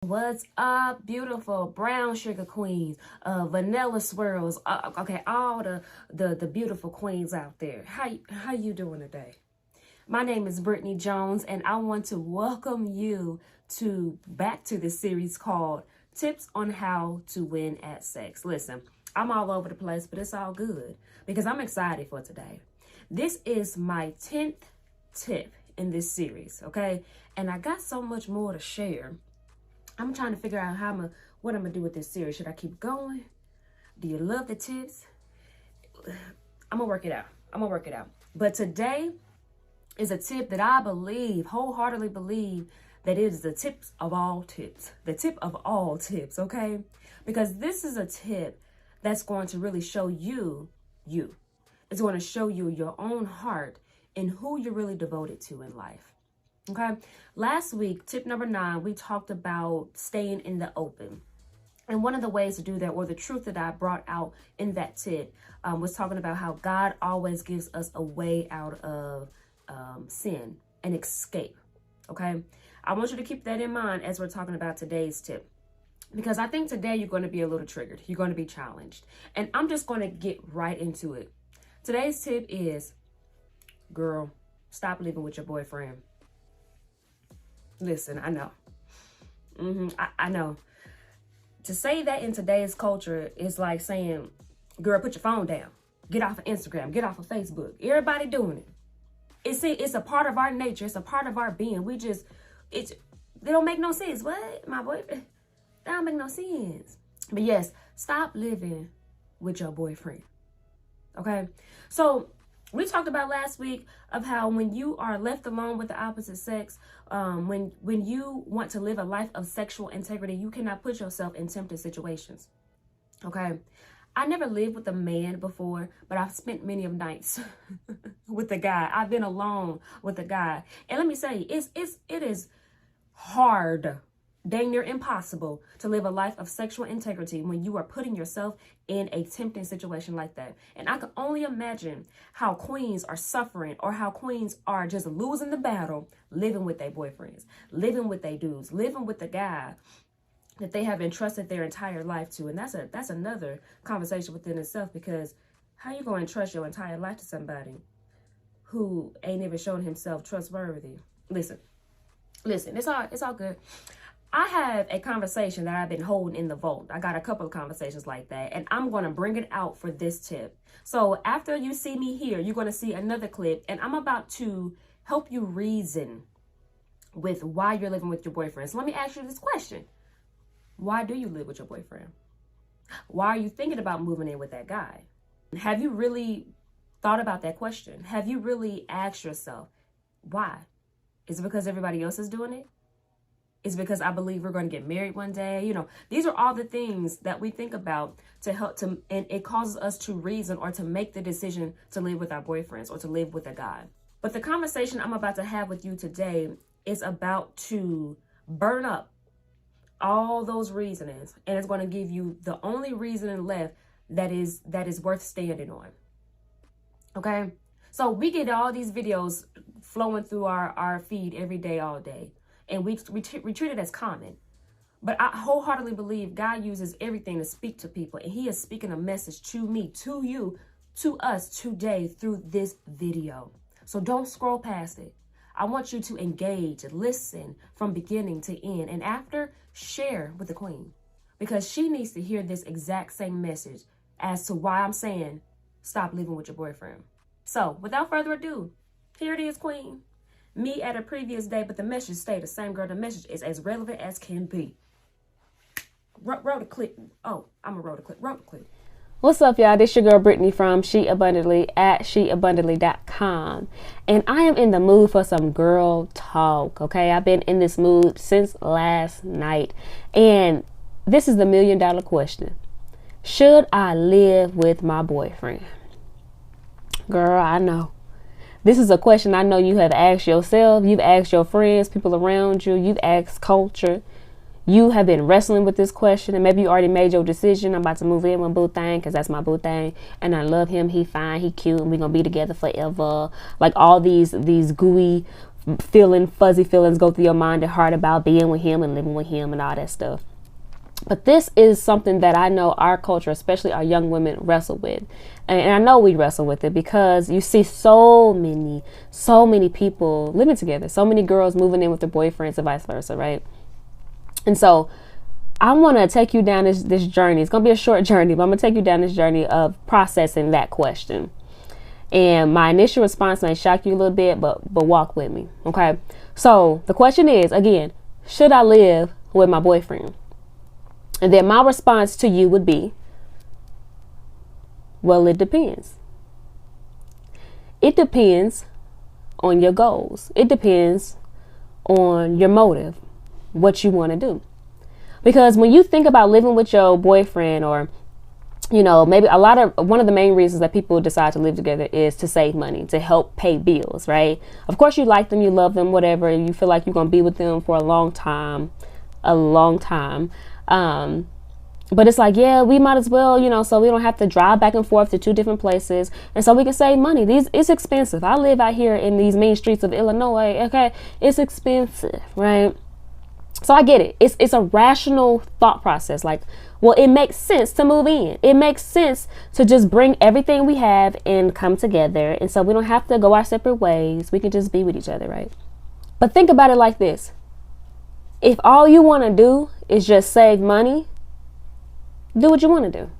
What's up, beautiful brown sugar queens, vanilla swirls, okay, all the beautiful queens out there. How you doing today? My name is Brittany Jones, and I want to welcome you back to this series called Tips on How to Win at Sex. Listen, I'm all over the place, but it's all good because I'm excited for today. This is my 10th tip in this series, okay? And I got so much more to share. I'm trying to figure out what I'm gonna do with this series. Should I keep going? Do you love the tips? I'm gonna work it out. But today is a tip that I wholeheartedly believe, that it is the tips of all tips. The tip of all tips, okay? Because this is a tip that's going to really show you. It's going to show you your own heart and who you're really devoted to in life. Okay, last week, tip number 9, we talked about staying in the open. And one of the ways to do that, or the truth that I brought out in that tip, was talking about how God always gives us a way out of sin, an escape. Okay, I want you to keep that in mind as we're talking about today's tip, because I think today you're going to be a little triggered. You're going to be challenged. And I'm just going to get right into it. Today's tip is, girl, stop living with your boyfriend. Listen, I know. I know. To say that in today's culture is like saying, girl, put your phone down. Get off of Instagram. Get off of Facebook. Everybody doing it. It's a part of our nature. It's a part of our being. They don't make no sense. What? My boyfriend? That don't make no sense. But yes, stop living with your boyfriend. Okay? So, we talked about last week of how when you are left alone with the opposite sex, when you want to live a life of sexual integrity, you cannot put yourself in tempting situations. Okay, I never lived with a man before, but I've spent many of nights with a guy. I've been alone with a guy, and let me say, it is hard, dang near impossible, to live a life of sexual integrity when you are putting yourself in a tempting situation like that. And I can only imagine how queens are suffering, or how queens are just losing the battle, living with their boyfriends, living with their dudes, living with the guy that they have entrusted their entire life to. And that's another conversation within itself, because how you going to entrust your entire life to somebody who ain't even shown himself trustworthy? Listen, it's all good. I have a conversation that I've been holding in the vault. I got a couple of conversations like that, and I'm going to bring it out for this tip. So after you see me here, you're going to see another clip, and I'm about to help you reason with why you're living with your boyfriend. So let me ask you this question. Why do you live with your boyfriend? Why are you thinking about moving in with that guy? Have you really thought about that question? Have you really asked yourself, why? Is it because everybody else is doing it? Is because I believe we're going to get married one day? You know, these are all the things that we think about and it causes us to reason or to make the decision to live with our boyfriends or to live with a guy. But the conversation I'm about to have with you today is about to burn up all those reasonings, and it's going to give you the only reasoning left that is worth standing on. Okay? So we get all these videos flowing through our feed every day, all day. And we treat it as common. But I wholeheartedly believe God uses everything to speak to people. And he is speaking a message to me, to you, to us today through this video. So don't scroll past it. I want you to engage, listen from beginning to end. And after, share with the queen. Because she needs to hear this exact same message as to why I'm saying, stop living with your boyfriend. So without further ado, here it is, queen. Me at a previous day, but the message stayed the same, girl. The message is as relevant as can be. Roll the clip. Oh, I'm gonna roll the clip. Roll the clip. What's up, y'all? This your girl Brittany from She Abundantly at sheabundantly.com. And I am in the mood for some girl talk, okay? I've been in this mood since last night. And this is the $1 million question. Should I live with my boyfriend? Girl, I know. This is a question I know you have asked yourself. You've asked your friends, people around you. You've asked culture. You have been wrestling with this question, and maybe you already made your decision. I'm about to move in with boo thing because that's my boo thing, and I love him. He fine, he cute, and we're gonna be together forever. Like all these gooey feeling fuzzy feelings go through your mind and heart about being with him and living with him and all that stuff. But this is something that I know our culture, especially our young women, wrestle with. And I know we wrestle with it because you see so many people living together, so many girls moving in with their boyfriends and vice versa, right? And so I want to take you down this journey. It's going to be a short journey, but I'm going to take you down this journey of processing that question. And my initial response may shock you a little bit, but walk with me, okay? So the question is, again, should I live with my boyfriend? And then my response to you would be, well, it depends. It depends on your goals. It depends on your motive, what you want to do. Because when you think about living with your boyfriend, or, you know, maybe one of the main reasons that people decide to live together is to save money, to help pay bills, right? Of course, you like them, you love them, whatever. You feel like you're going to be with them for a long time. But it's like, yeah, we might as well, you know, so we don't have to drive back and forth to two different places. And so we can save money. It's expensive. I live out here in these main streets of Illinois. Okay. It's expensive, right? So I get it. It's a rational thought process. Like, well, it makes sense to move in. It makes sense to just bring everything we have and come together. And so we don't have to go our separate ways. We can just be with each other, right? But think about it like this. If all you want to do is just save money, do what you want to do.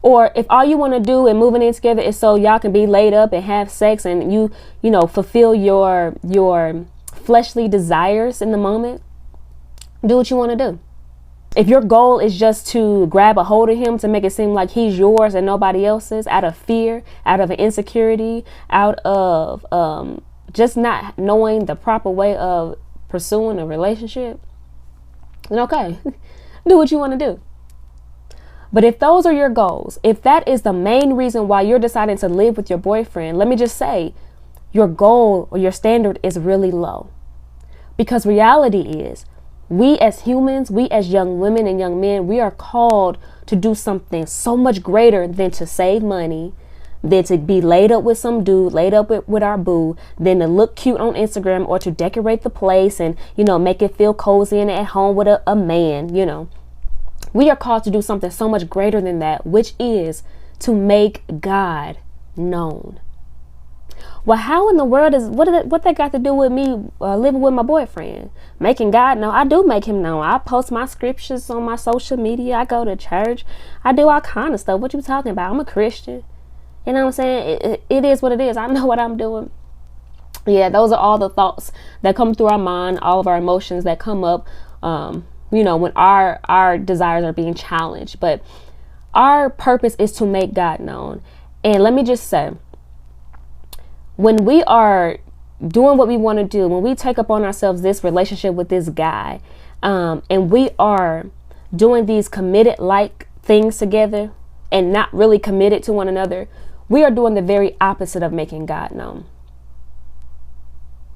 Or if all you want to do and moving in together is so y'all can be laid up and have sex and you know, fulfill your fleshly desires in the moment, do what you want to do. If your goal is just to grab a hold of him to make it seem like he's yours and nobody else's, out of fear, out of an insecurity, out of just not knowing the proper way of pursuing a relationship, then okay, do what you want to do. But if those are your goals, if that is the main reason why you're deciding to live with your boyfriend, let me just say your goal or your standard is really low. Because reality is, we as humans, we as young women and young men, we are called to do something so much greater than to save money, than to be laid up with some dude, laid up with our boo, than to look cute on Instagram or to decorate the place and, you know, make it feel cozy and at home with a man, you know. We are called to do something so much greater than that, which is to make God known. Well, how in the world what that got to do with me living with my boyfriend? Making God known. I do make him known. I post my scriptures on my social media. I go to church. I do all kind of stuff. What you talking about? I'm a Christian. You know what I'm saying? It is what it is. I know what I'm doing. Yeah, those are all the thoughts that come through our mind, all of our emotions that come up, you know, when our desires are being challenged. But our purpose is to make God known. And let me just say, when we are doing what we want to do, when we take upon ourselves this relationship with this guy, and we are doing these committed like things together and not really committed to one another, we are doing the very opposite of making God known.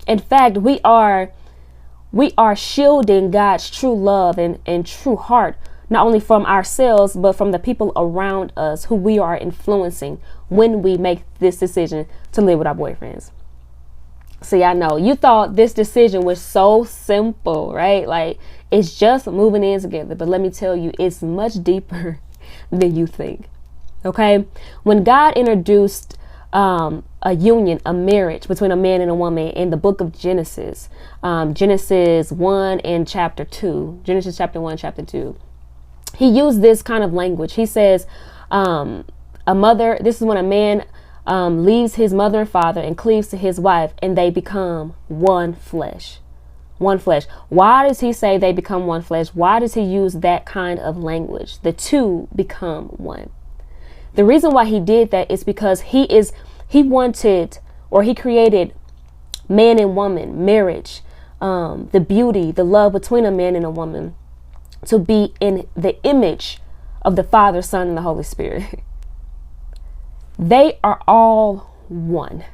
In fact, we are shielding God's true love and true heart, not only from ourselves, but from the people around us who we are influencing when we make this decision to live with our boyfriends. See, I know you thought this decision was so simple, right? Like, it's just moving in together. But let me tell you, it's much deeper than you think. Okay. When God introduced a union, a marriage between a man and a woman in the book of Genesis, Genesis 1 and chapter 2, Genesis chapter 1, chapter 2, he used this kind of language. He says, this is when a man leaves his mother and father and cleaves to his wife, and they become one flesh. One flesh. Why does he say they become one flesh? Why does he use that kind of language? The two become one. The reason why he did that is because he wanted, or he created man and woman, marriage, the beauty, the love between a man and a woman, to be in the image of the Father, Son, and the Holy Spirit. They are all one.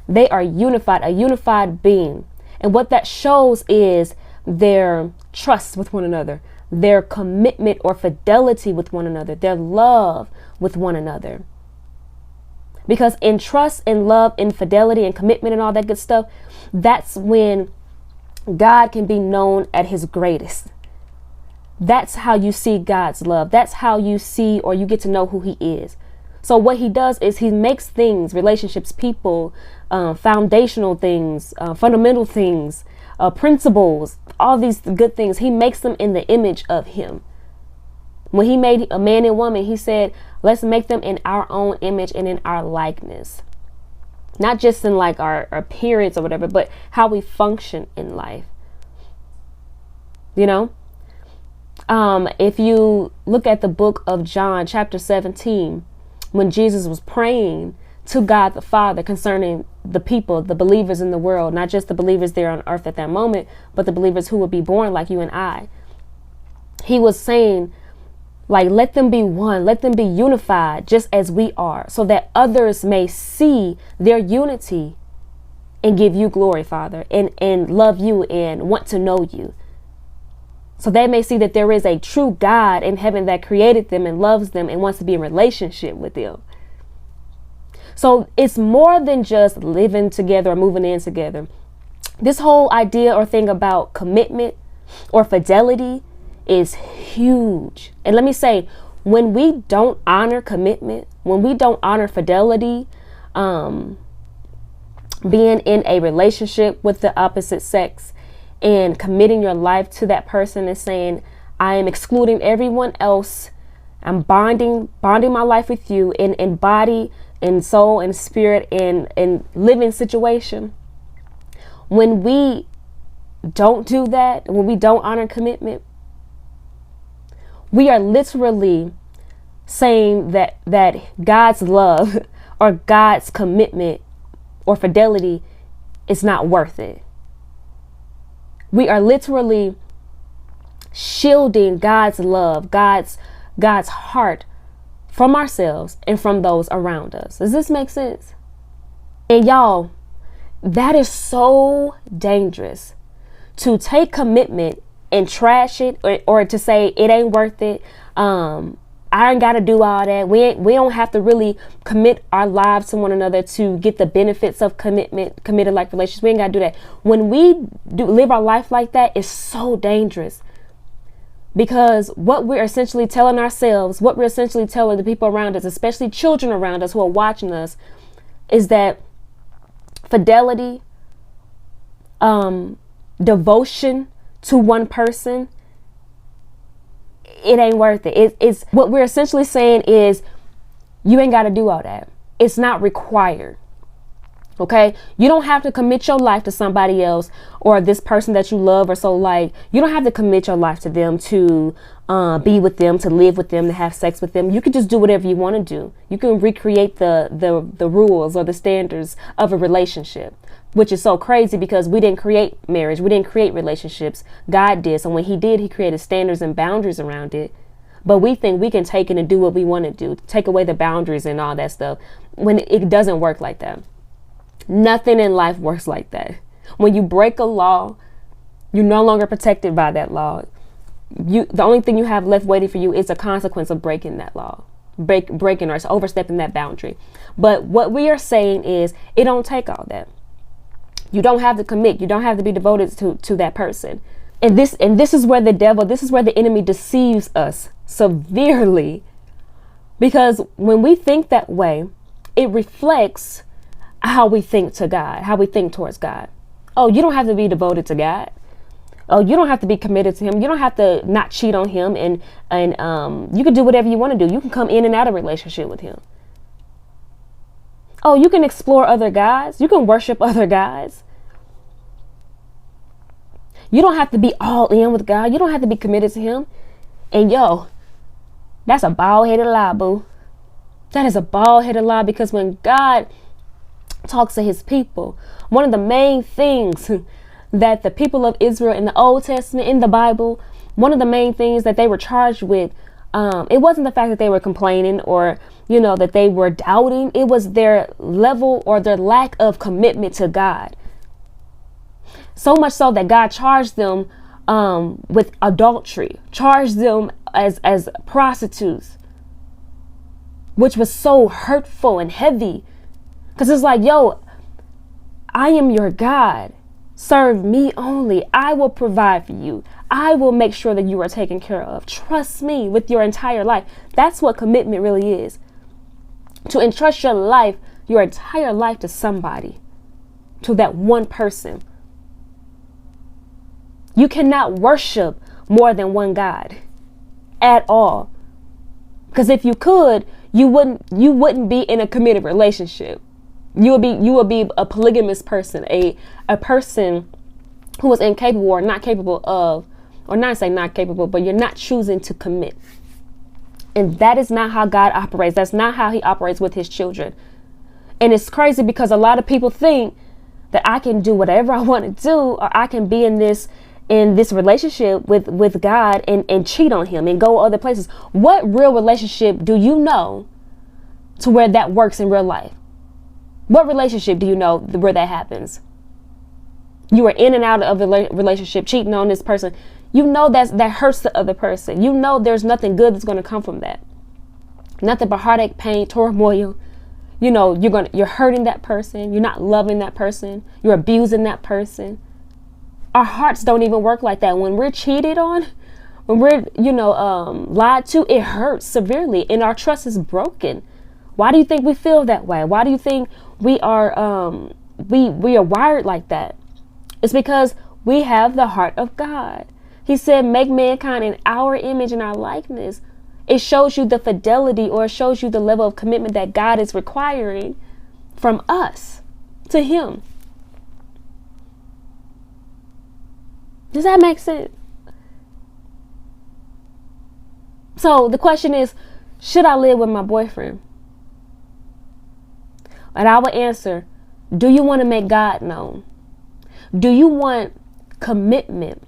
They are unified, a unified being. And what that shows is their trust with one another, their commitment or fidelity with one another, their love with one another. Because in trust and love and fidelity and commitment and all that good stuff, that's when God can be known at his greatest. That's how you see God's love. That's how you see, or you get to know who he is. So what he does is he makes things, relationships, people, foundational things, fundamental things, principles, all these good things. He makes them in the image of him. When he made a man and woman, he said, let's make them in our own image and in our likeness. Not just in like our appearance or whatever, but how we function in life. You know, if you look at the book of John, chapter 17, when Jesus was praying to God the Father concerning the people, the believers in the world, not just the believers there on earth at that moment, but the believers who would be born like you and I. He was saying, like, let them be one, let them be unified just as we are, so that others may see their unity and give you glory, Father, and love you and want to know you. So they may see that there is a true God in heaven that created them and loves them and wants to be in relationship with them. So it's more than just living together or moving in together. This whole idea or thing about commitment or fidelity is huge. And let me say, when we don't honor commitment, when we don't honor fidelity, being in a relationship with the opposite sex and committing your life to that person and saying, I am excluding everyone else. I'm bonding my life with you in body and soul and spirit and living situation. When we don't do that, when we don't honor commitment, we are literally saying that God's love or God's commitment or fidelity is not worth it. We are literally shielding God's love, God's heart from ourselves and from those around us. Does this make sense? And y'all, that is so dangerous, to take commitment and trash it, or to say it ain't worth it. I ain't got to do all that. We don't have to really commit our lives to one another to get the benefits of committed like relationships. We ain't got to do that. When we live our life like that, it's so dangerous, because what we're essentially telling ourselves, what we're essentially telling the people around us, especially children around us who are watching us, is that fidelity, devotion to one person, it ain't worth it. It's what we're essentially saying is, you ain't got to do all that. It's not required. Okay, you don't have to commit your life to somebody else or this person that you love or so like. You don't have to commit your life to them, to be with them, to live with them, to have sex with them. You can just do whatever you want to do. You can recreate the rules or the standards of a relationship, which is so crazy because we didn't create marriage. We didn't create relationships. God did. So when he did, he created standards and boundaries around it. But we think we can take it and do what we want to do, take away the boundaries and all that stuff, when it doesn't work like that. Nothing in life works like that. When you break a law, you're no longer protected by that law. The only thing you have left waiting for you is a consequence of breaking that law, breaking or overstepping that boundary. But what we are saying is, it don't take all that. You don't have to commit. You don't have to be devoted to that person. And this is where the enemy deceives us severely, because when we think that way, it reflects how we think to God, how we think towards God. Oh, you don't have to be devoted to God. Oh, you don't have to be committed to him. You don't have to not cheat on him, and you can do whatever you want to do. You can come in and out of relationship with him. Oh, you can explore other guys. You can worship other guys. You don't have to be all in with God. You don't have to be committed to him. And yo, that's a bald-headed lie, boo. That is a bald-headed lie, because when God talks to his people, one of the main things that the people of Israel in the Old Testament, in the Bible, one of the main things that they were charged with, it wasn't the fact that they were complaining or, that they were doubting. It was their level or their lack of commitment to God. So much so that God charged them with adultery, charged them as prostitutes, which was so hurtful and heavy Because it's like, yo, I am your God. Serve me only. I will provide for you. I will make sure that you are taken care of. Trust me with your entire life. That's what commitment really is. To entrust your life, your entire life to somebody, to that one person. You cannot worship more than one God at all. Because if you could, you wouldn't be in a committed relationship. You would be a polygamous person, a person who is incapable or not capable of, or not say not capable, but you're not choosing to commit. And that is not how God operates. That's not how he operates with his children. And it's crazy because a lot of people think that I can do whatever I want to do, or I can be in this relationship with God and cheat on him and go other places. What real relationship do you know to where that works in real life? What relationship do you know where that happens? You are in and out of the relationship, cheating on this person. You know that hurts the other person. You know there's nothing good that's going to come from that. Nothing but heartache, pain, turmoil. You know, you're hurting that person. You're not loving that person. You're abusing that person. Our hearts don't even work like that. When we're cheated on, when we're, lied to, it hurts severely and our trust is broken. Why do you think we feel that way? Why do you think we are we are wired like that? It's because we have the heart of God. He said, make mankind in our image and our likeness. It shows you the fidelity, or it shows you the level of commitment that God is requiring from us to him. Does that make sense? So the question is, should I live with my boyfriend? And I would answer, do you want to make God known? Do you want commitment?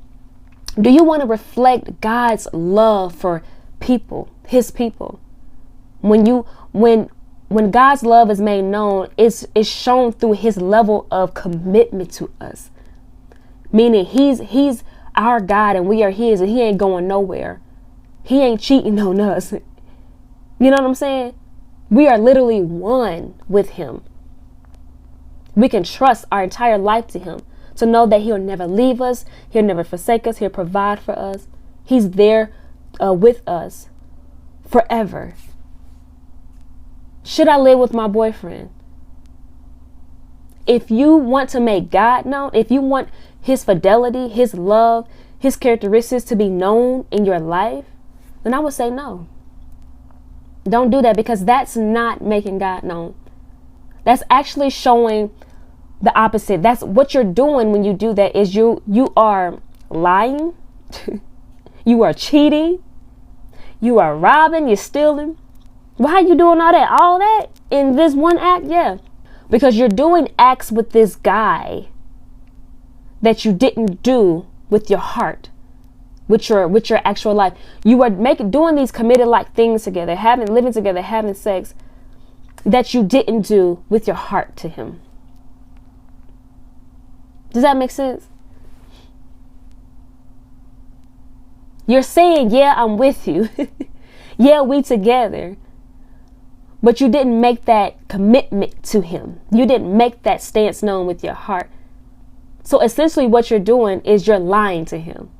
Do you want to reflect God's love for people, his people? When God's love is made known, it's shown through his level of commitment to us. Meaning he's our God and we are his, and he ain't going nowhere. He ain't cheating on us. You know what I'm saying? We are literally one with him. We can trust our entire life to him, to know that he'll never leave us. He'll never forsake us. He'll provide for us. He's there with us forever. Should I live with my boyfriend? If you want to make God known, if you want his fidelity, his love, his characteristics to be known in your life, then I would say no. Don't do that, because that's not making God known. That's actually showing the opposite. That's what you're doing when you do that, is you are lying. You are cheating. You are robbing. You're stealing. Why are you doing all that? All that in this one act? Yeah. Because you're doing acts with this guy that you didn't do with your heart, with your actual life. You are doing these committed like things together, living together, having sex, that you didn't do with your heart to him. Does that make sense? You're saying, yeah, I'm with you. Yeah, we together. But you didn't make that commitment to him. You didn't make that stance known with your heart. So essentially what you're doing is you're lying to him.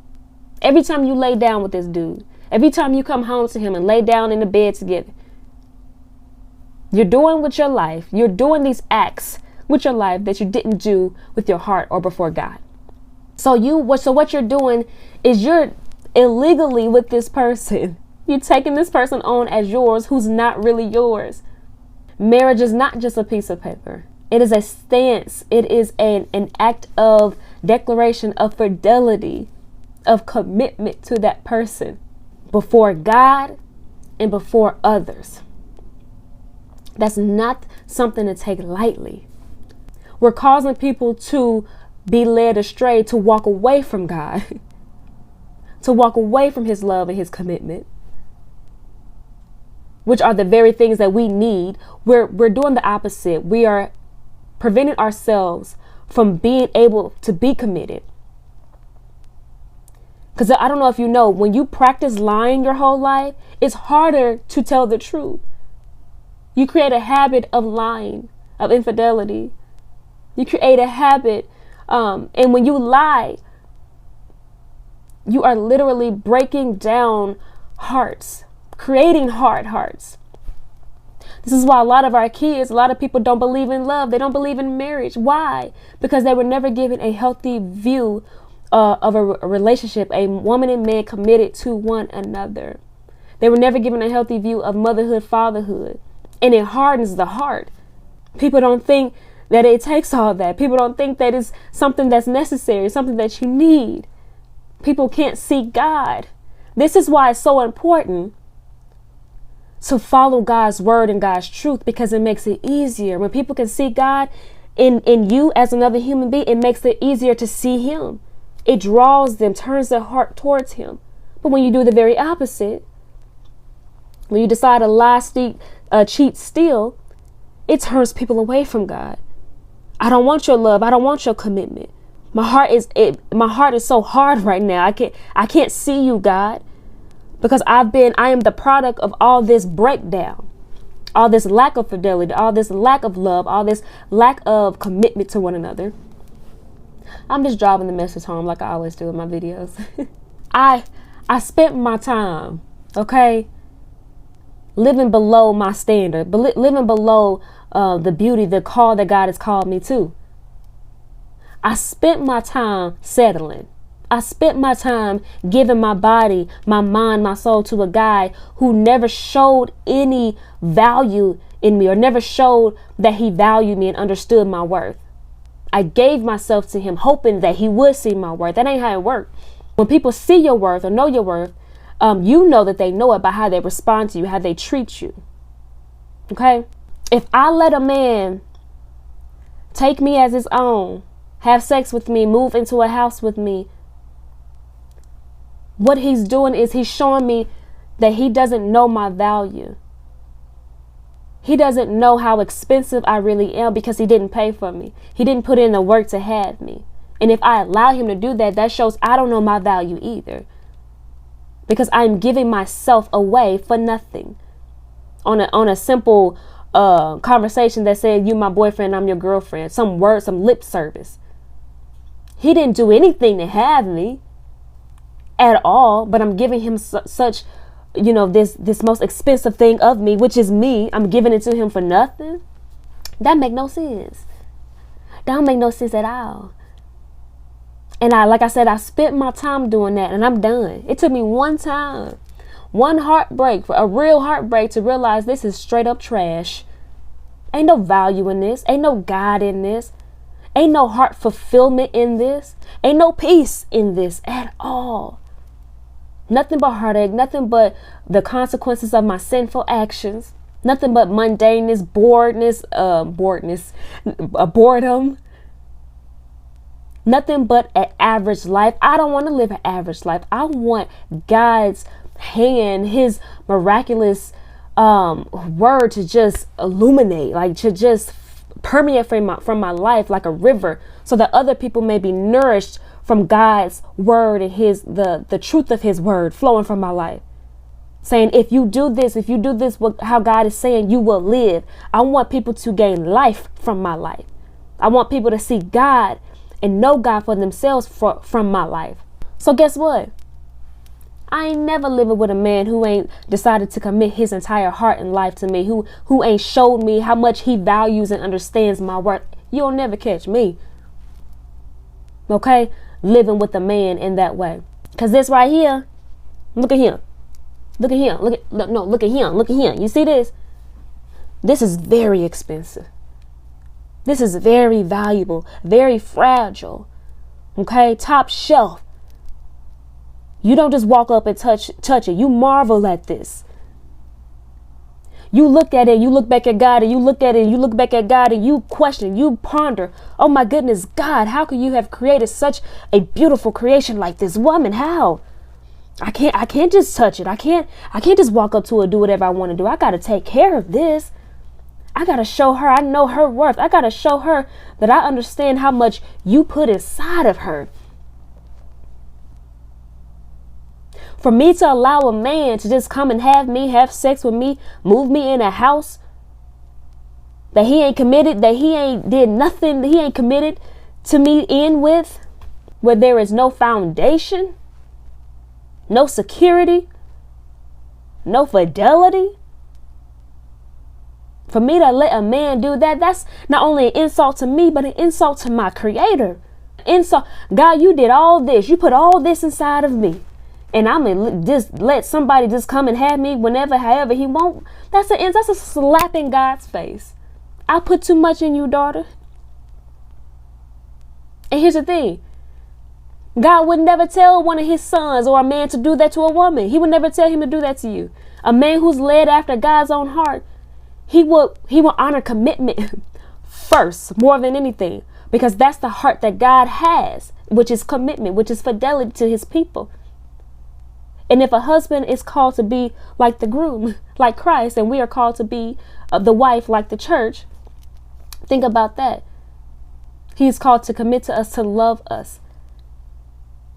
Every time you lay down with this dude, every time you come home to him and lay down in the bed together, you're doing with your life, you're doing these acts with your life that you didn't do with your heart or before God. So what you're doing is you're illegally with this person. You're taking this person on as yours who's not really yours. Marriage is not just a piece of paper. It is a stance. It is an act of declaration of fidelity, of commitment to that person before God and before others. That's not something to take lightly. We're causing people to be led astray, to walk away from God, to walk away from his love and his commitment, which are the very things that we need. We're doing the opposite. We are preventing ourselves from being able to be committed. Because I don't know if you know, when you practice lying your whole life, it's harder to tell the truth. You create a habit of lying, of infidelity. You create a habit. And when you lie, you are literally breaking down hearts, creating hard hearts. This is why a lot of our kids, a lot of people don't believe in love. They don't believe in marriage. Why? Because they were never given a healthy view of a relationship, a woman and man committed to one another. They were never given a healthy view of motherhood, fatherhood, and it hardens the heart. People don't think that it takes all that. People don't think that it's something that's necessary, something that you need. People can't see God. This is why it's so important to follow God's word and God's truth, because it makes it easier. When people can see God in you as another human being, it makes it easier to see him. It draws them, turns their heart towards him. But when you do the very opposite, when you decide to lie, cheat, steal, it turns people away from God. I don't want your love. I don't want your commitment. My heart is so hard right now. I can't see you, God, because I am the product of all this breakdown, all this lack of fidelity, all this lack of love, all this lack of commitment to one another. I'm just driving the message home like I always do in my videos. I spent my time, okay, living below my standard, living below the beauty, the call that God has called me to. I spent my time settling. I spent my time giving my body, my mind, my soul to a guy who never showed any value in me, or never showed that he valued me and understood my worth. I gave myself to him hoping that he would see my worth. That ain't how it works. When people see your worth or know your worth, you know that they know it by how they respond to you, how they treat you. Okay? If I let a man take me as his own, have sex with me, move into a house with me, what he's doing is he's showing me that he doesn't know my value. He doesn't know how expensive I really am, because he didn't pay for me. He didn't put in the work to have me. And if I allow him to do that, that shows I don't know my value either, because I'm giving myself away for nothing. On a simple conversation that said, you my boyfriend, I'm your girlfriend, some word, some lip service. He didn't do anything to have me at all, but I'm giving him such, this most expensive thing of me, which is me. I'm giving it to him for nothing. That make no sense. That don't make no sense at all. And like I said, I spent my time doing that, and I'm done. It took me one time, one heartbreak, a real heartbreak, to realize this is straight up trash. Ain't no value in this. Ain't no God in this. Ain't no heart fulfillment in this. Ain't no peace in this at all. Nothing but heartache, nothing but the consequences of my sinful actions, nothing but mundaneness, boredom, nothing but an average life. I don't want to live an average life. I want God's hand, his miraculous word to just illuminate, like to just permeate from my life like a river, so that other people may be nourished from God's word and the truth of his word flowing from my life. Saying, if you do this, how God is saying, you will live. I want people to gain life from my life. I want people to see God and know God for themselves from my life. So guess what? I ain't never living with a man who ain't decided to commit his entire heart and life to me, who ain't showed me how much he values and understands my worth. You'll never catch me. Okay? Living with a man in that way. Because this right here, look at him. Look at him. Look at him. Look at him. You see this? This is very expensive. This is very valuable, very fragile. Okay? Top shelf. You don't just walk up and touch it. You marvel at this. You look at it, you look back at God, and you look at it, and you look back at God, and you question, you ponder, oh my goodness, God, how could you have created such a beautiful creation like this woman? How? I can't just touch it. I can't just walk up to her, do whatever I want to do. I got to take care of this. I got to show her I know her worth. I got to show her that I understand how much you put inside of her. For me to allow a man to just come and have sex with me, move me in a house, that he ain't committed, that he ain't did nothing, that he ain't committed to me in with, where there is no foundation, no security, no fidelity. For me to let a man do that, that's not only an insult to me, but an insult to my creator. Insult. God, you did all this. You put all this inside of me. And I'm going to just let somebody just come and have me whenever, however he won't. That's a slap in God's face. I put too much in you, daughter. And here's the thing. God would never tell one of his sons or a man to do that to a woman. He would never tell him to do that to you. A man who's led after God's own heart, he will honor commitment first, more than anything, because that's the heart that God has, which is commitment, which is fidelity to his people. And if a husband is called to be like the groom, like Christ, and we are called to be the wife like the church, think about that. He's called to commit to us, to love us.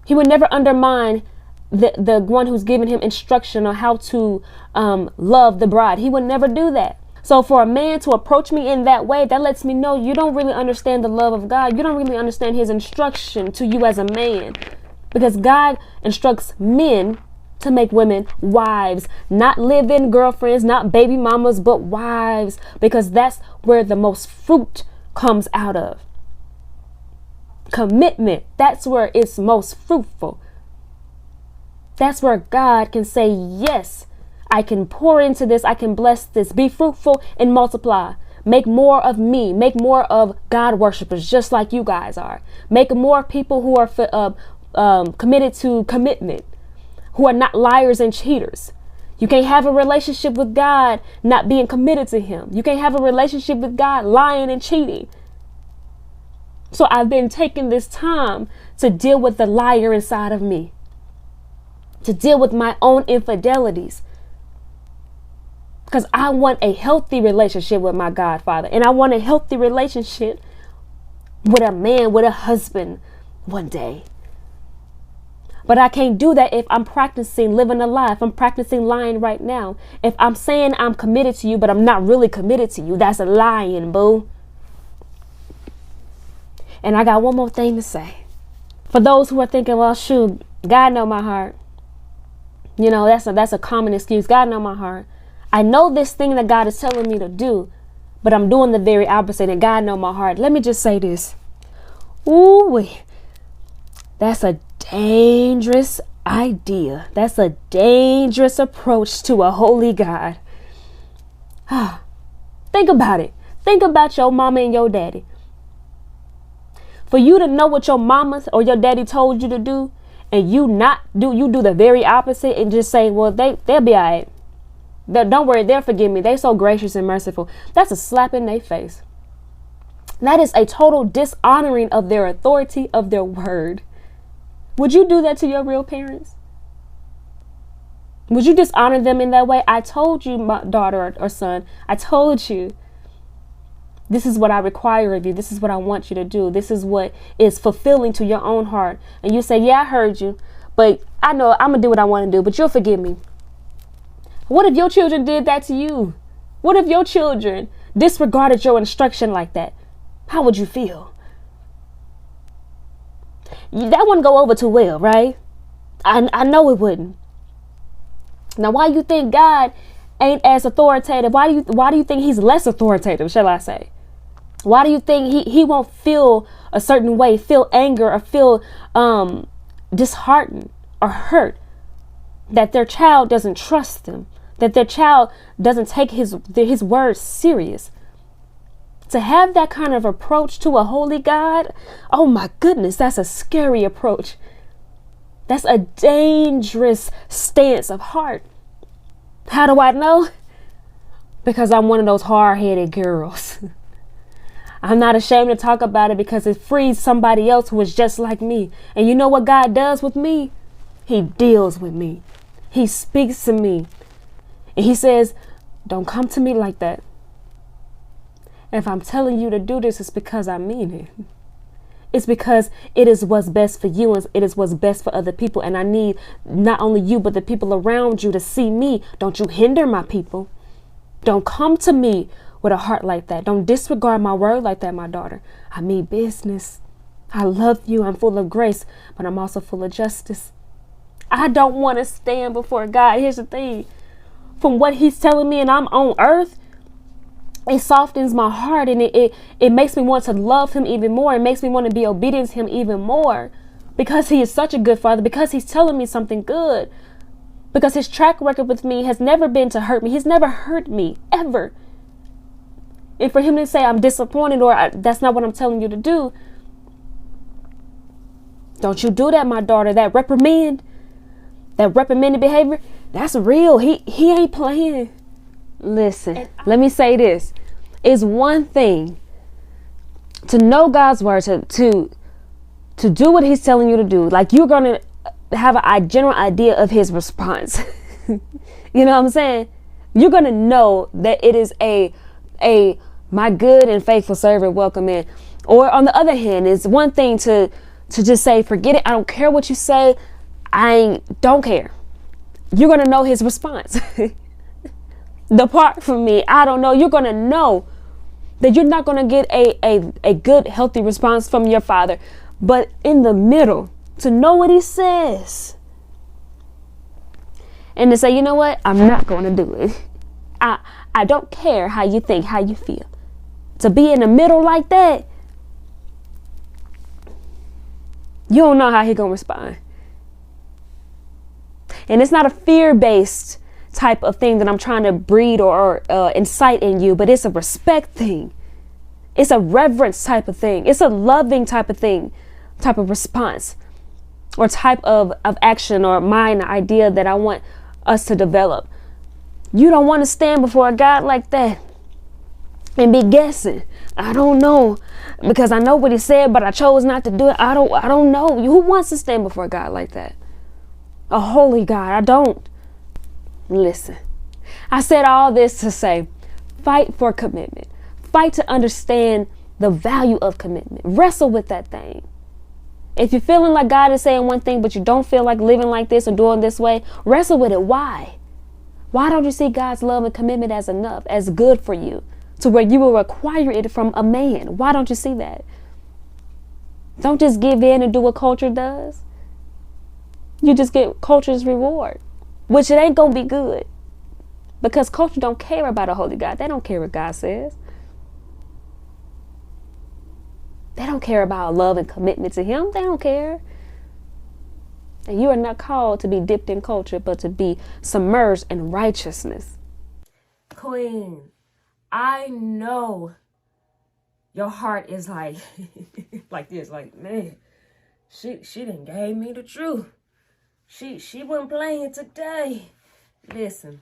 He would never undermine the one who's giving him instruction on how to love the bride. He would never do that. So for a man to approach me in that way, that lets me know you don't really understand the love of God. You don't really understand his instruction to you as a man, because God instructs men to make women wives, not live-in girlfriends, not baby mamas, but wives, because that's where the most fruit comes out of. Commitment, that's where it's most fruitful. That's where God can say, yes, I can pour into this. I can bless this. Be fruitful and multiply. Make more of me. Make more of God worshipers, just like you guys are. Make more people who are committed to commitment, who are not liars and cheaters. You can't have a relationship with God not being committed to him. You can't have a relationship with God lying and cheating. So I've been taking this time to deal with the liar inside of me, to deal with my own infidelities, because I want a healthy relationship with my Godfather, and I want a healthy relationship with a man, with a husband one day. But I can't do that if I'm practicing living a lie, if I'm practicing lying right now. If I'm saying I'm committed to you, but I'm not really committed to you, that's a lying, boo. And I got one more thing to say. For those who are thinking, well, shoot, God know my heart. You know, that's a common excuse. God know my heart. I know this thing that God is telling me to do, but I'm doing the very opposite, and God know my heart. Let me just say this. Ooh, that's a dangerous idea. That's a dangerous approach to a holy God. Think about it. Think about your mama and your daddy. For you to know what your mama or your daddy told you to do, and you do the very opposite and just say, well, they'll be all right. Don't worry, they'll forgive me. They're so gracious and merciful. That's a slap in their face. That is a total dishonoring of their authority, of their word. Would you do that to your real parents? Would you dishonor them in that way? I told you, my daughter or son, I told you, this is what I require of you. This is what I want you to do. This is what is fulfilling to your own heart. And you say, yeah, I heard you, but I know I'm going to do what I want to do, but you'll forgive me. What if your children did that to you? What if your children disregarded your instruction like that? How would you feel? That wouldn't go over too well, right? I know it wouldn't. Now, why you think God ain't as authoritative? Why do you think he's less authoritative, shall I say? Why do you think he won't feel a certain way, feel anger, or feel disheartened or hurt that their child doesn't trust them, that their child doesn't take his word serious? To have that kind of approach to a holy God, oh my goodness, that's a scary approach. That's a dangerous stance of heart. How do I know? Because I'm one of those hard-headed girls. I'm not ashamed to talk about it because it frees somebody else who is just like me. And you know what God does with me? He deals with me. He speaks to me. And he says, don't come to me like that. If I'm telling you to do this, it's because I mean it. It's because it is what's best for you, and it is what's best for other people. And I need not only you, but the people around you to see me. Don't you hinder my people. Don't come to me with a heart like that. Don't disregard my word like that, my daughter. I mean business. I love you. I'm full of grace, but I'm also full of justice. I don't want to stand before God. Here's the thing. From what he's telling me and I'm on earth, it softens my heart, and it makes me want to love him even more. It makes me want to be obedient to him even more, because he is such a good father, because he's telling me something good, because his track record with me has never been to hurt me. He's never hurt me, ever. And for him to say I'm disappointed or that's not what I'm telling you to do, don't you do that, my daughter. That reprimanded behavior, that's real. He ain't playing. Listen, let me say this. It's one thing to know God's word, to do what he's telling you to do. Like, you're going to have a general idea of his response. You know what I'm saying? You're going to know that it is a my good and faithful servant, welcome in. Or on the other hand, it's one thing to just say, forget it. I don't care what you say. Don't care. You're going to know his response. Depart from me. I don't know. You're going to know that you're not going to get a good, healthy response from your father. But in the middle, to know what he says. And to say, you know what? I'm not going to do it. I don't care how you think, how you feel. To be in the middle like that, you don't know how he going to respond. And it's not a fear-based type of thing that I'm trying to breed or incite in you, but it's a respect thing. It's a reverence type of thing. It's a loving type of thing, type of response, or type of action or mind idea that I want us to develop. You don't want to stand before a God like that and be guessing. I don't know, because I know what he said, but I chose not to do it. I don't know. Who wants to stand before a God like that? A holy God. I don't. Listen, I said all this to say, fight for commitment. Fight to understand the value of commitment. Wrestle with that thing. If you're feeling like God is saying one thing, but you don't feel like living like this or doing this way, wrestle with it. Why? Why don't you see God's love and commitment as enough, as good for you, to where you will require it from a man? Why don't you see that? Don't just give in and do what culture does. You just get culture's reward, which it ain't gonna be good, because culture don't care about a holy God. They don't care what God says. They don't care about love and commitment to him. They don't care. And you are not called to be dipped in culture, but to be submerged in righteousness. Queen, I know your heart is like like this, like, man, she done gave me the truth. She wasn't playing today. Listen,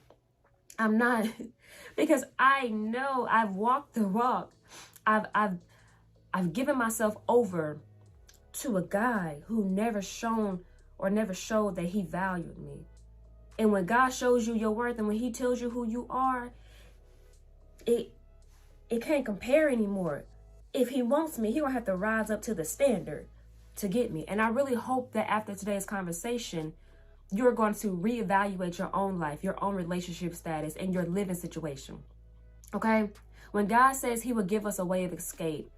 I'm not, because I know I've walked the walk. I've given myself over to a guy who never showed that he valued me. And when God shows you your worth and when he tells you who you are, it can't compare anymore. If he wants me, he will have to rise up to the standard to get me. And I really hope that after today's conversation, you're going to reevaluate your own life, your own relationship status, and your living situation. Okay? When God says he will give us a way of escape,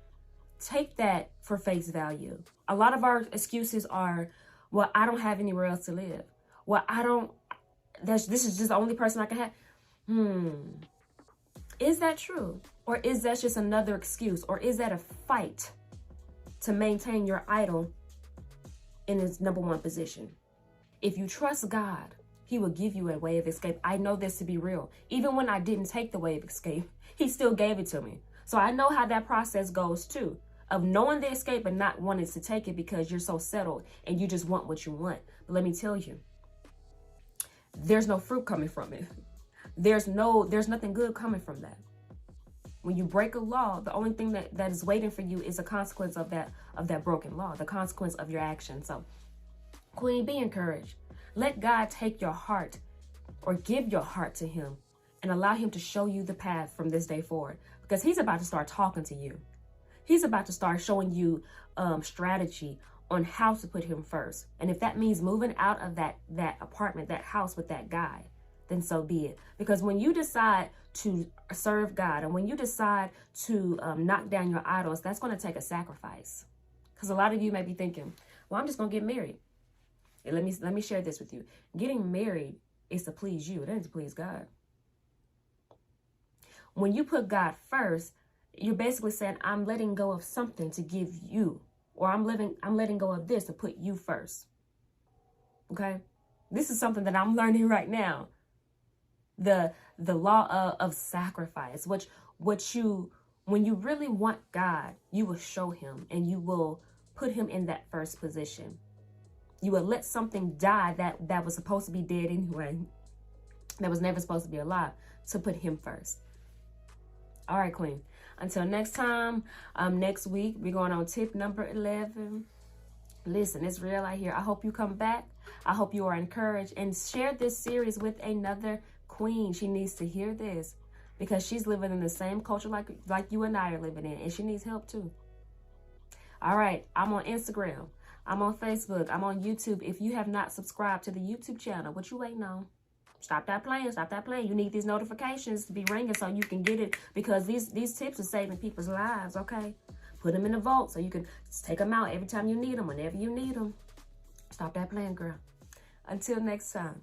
take that for face value. A lot of our excuses are, well, I don't have anywhere else to live. Well, this is just the only person I can have. Is that true? Or is that just another excuse? Or is that a fight to maintain your idol in its number one position? If you trust God, he will give you a way of escape. I know this to be real. Even when I didn't take the way of escape, he still gave it to me. So I know how that process goes too, of knowing the escape and not wanting to take it because you're so settled and you just want what you want. But let me tell you, there's no fruit coming from it. There's nothing good coming from that. When you break a law, the only thing that is waiting for you is a consequence of that broken law, the consequence of your action. So, Queen, be encouraged. Let God take your heart, or give your heart to him, and allow him to show you the path from this day forward, because he's about to start talking to you. He's about to start showing you strategy on how to put him first. And if that means moving out of that apartment, that house with that guy, then so be it. Because when you decide to serve God, and when you decide to knock down your idols, that's going to take a sacrifice. Because a lot of you may be thinking, well, I'm just going to get married. And let me share this with you. Getting married is to please you. It ain't to please God. When you put God first, you're basically saying, I'm letting go of something to give you, or I'm letting go of this to put you first. Okay? This is something that I'm learning right now. The law of sacrifice, when you really want God, you will show him, and you will put him in that first position. You will let something die that was supposed to be dead anyway, that was never supposed to be alive, to put him first. All right, Queen. Until next time, next week, we're going on tip number 11. Listen, it's real out here. I hope you come back. I hope you are encouraged, and share this series with another queen. She needs to hear this, because she's living in the same culture like you and I are living in, and she needs help too. All right, I'm on Instagram. I'm on Facebook. I'm on YouTube. If you have not subscribed to the YouTube channel, what you waiting on? Stop that playing. Stop that playing. You need these notifications to be ringing so you can get it, because these tips are saving people's lives, okay? Put them in the vault so you can take them out every time you need them, whenever you need them. Stop that playing, girl. Until next time.